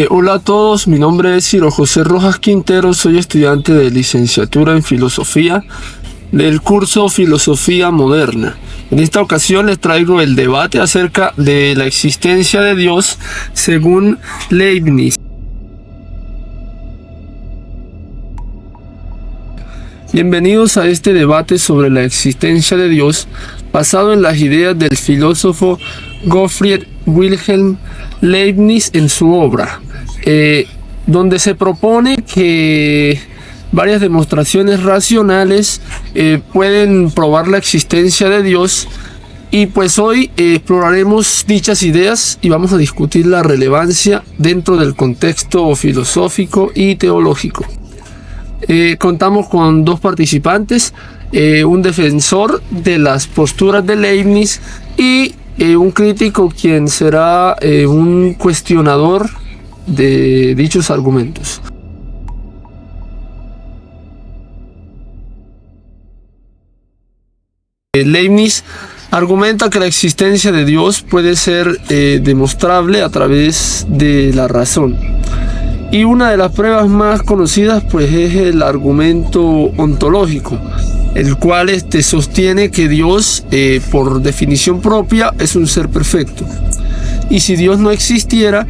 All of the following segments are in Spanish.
Hola a todos, mi nombre es Ciro José Rojas Quintero, soy estudiante de licenciatura en Filosofía del curso Filosofía Moderna. En esta ocasión les traigo el debate acerca de la existencia de Dios según Leibniz. Bienvenidos a este debate sobre la existencia de Dios basado en las ideas del filósofo Gottfried Wilhelm Leibniz en su obra, donde se propone que varias demostraciones racionales pueden probar la existencia de Dios. Y pues hoy exploraremos dichas ideas y vamos a discutir la relevancia dentro del contexto filosófico y teológico. Contamos con dos participantes, un defensor de las posturas de Leibniz y un crítico quien será un cuestionador de dichos argumentos. Leibniz argumenta que la existencia de Dios puede ser demostrable a través de la razón. Y una de las pruebas más conocidas pues es el argumento ontológico, el cual sostiene que Dios por definición propia es un ser perfecto. Y si Dios no existiera,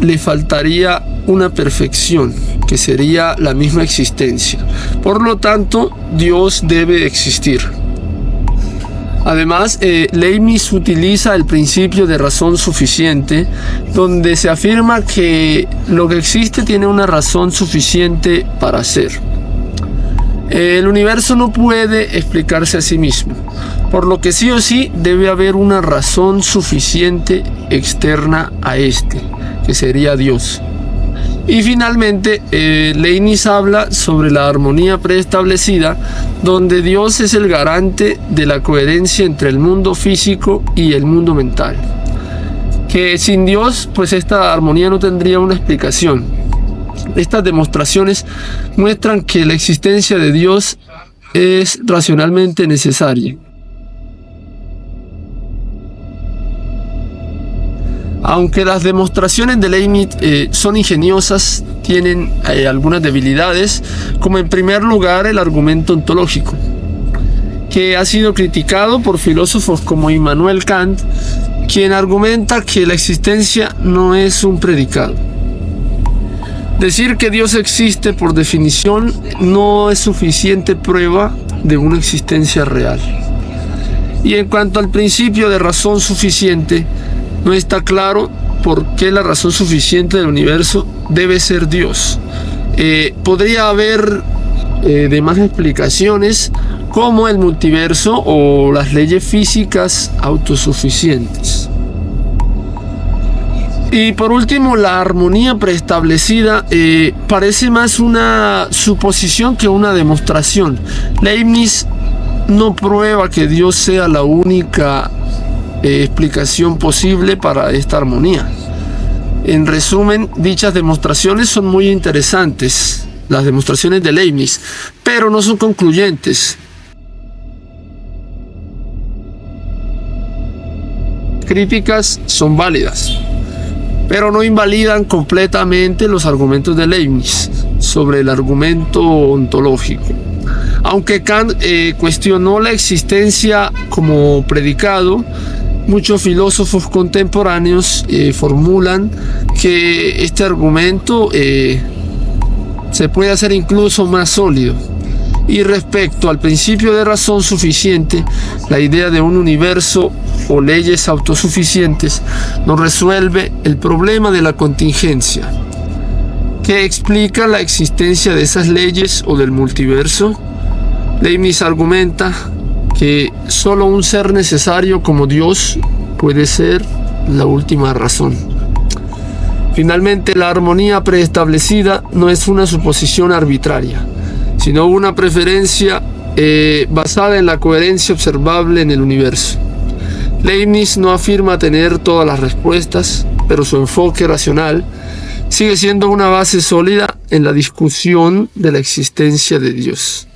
le faltaría una perfección, que sería la misma existencia. Por lo tanto, Dios debe existir. Además, Leibniz utiliza el principio de razón suficiente, donde se afirma que lo que existe tiene una razón suficiente para ser. El universo no puede explicarse a sí mismo, por lo que sí o sí debe haber una razón suficiente externa a este, que sería Dios. Y finalmente, Leibniz habla sobre la armonía preestablecida, donde Dios es el garante de la coherencia entre el mundo físico y el mundo mental. Que sin Dios, pues esta armonía no tendría una explicación. Estas demostraciones muestran que la existencia de Dios es racionalmente necesaria. Aunque las demostraciones de Leibniz son ingeniosas, tienen algunas debilidades, como en primer lugar el argumento ontológico, que ha sido criticado por filósofos como Immanuel Kant, quien argumenta que la existencia no es un predicado. Decir que Dios existe por definición no es suficiente prueba de una existencia real. Y en cuanto al principio de razón suficiente, no está claro por qué la razón suficiente del universo debe ser Dios. Podría haber demás explicaciones como el multiverso o las leyes físicas autosuficientes. Y por último, la armonía preestablecida parece más una suposición que una demostración. Leibniz no prueba que Dios sea la única explicación posible para esta armonía. En resumen, dichas demostraciones son muy interesantes, las demostraciones de Leibniz, pero no son concluyentes. Críticas son válidas, pero no invalidan completamente los argumentos de Leibniz sobre el argumento ontológico. Aunque Kant cuestionó la existencia como predicado, muchos filósofos contemporáneos formulan que este argumento se puede hacer incluso más sólido. Y respecto al principio de razón suficiente, la idea de un universo o leyes autosuficientes no resuelve el problema de la contingencia. ¿Qué explica la existencia de esas leyes o del multiverso? Leibniz argumenta que solo un ser necesario como Dios puede ser la última razón. Finalmente, la armonía preestablecida no es una suposición arbitraria, sino una preferencia basada en la coherencia observable en el universo. Leibniz no afirma tener todas las respuestas, pero su enfoque racional sigue siendo una base sólida en la discusión de la existencia de Dios.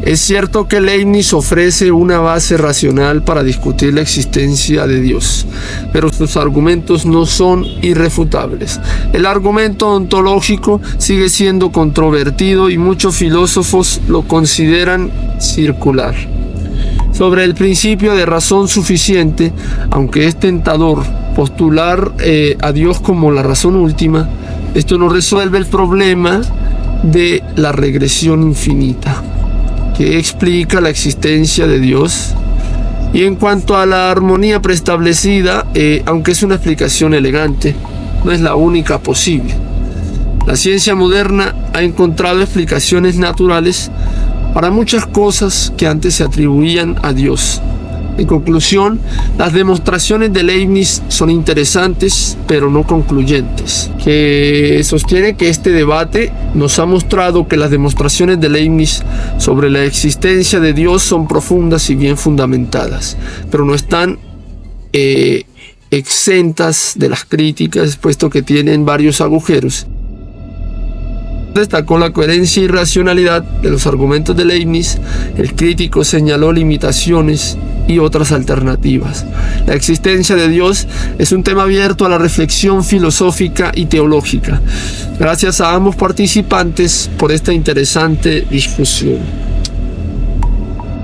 Es cierto que Leibniz ofrece una base racional para discutir la existencia de Dios, pero sus argumentos no son irrefutables. El argumento ontológico sigue siendo controvertido y muchos filósofos lo consideran circular. Sobre el principio de razón suficiente, aunque es tentador postular a Dios como la razón última, esto no resuelve el problema de la regresión infinita, que explica la existencia de Dios. Y en cuanto a la armonía preestablecida, aunque es una explicación elegante, no es la única posible. La ciencia moderna ha encontrado explicaciones naturales para muchas cosas que antes se atribuían a Dios. En conclusión, las demostraciones de Leibniz son interesantes, pero no concluyentes. Que sostiene que este debate nos ha mostrado que las demostraciones de Leibniz sobre la existencia de Dios son profundas y bien fundamentadas, pero no están exentas de las críticas, puesto que tienen varios agujeros. Destacó la coherencia y racionalidad de los argumentos de Leibniz. El crítico señaló limitaciones y otras alternativas. La existencia de Dios es un tema abierto a la reflexión filosófica y teológica. Gracias a ambos participantes por esta interesante discusión.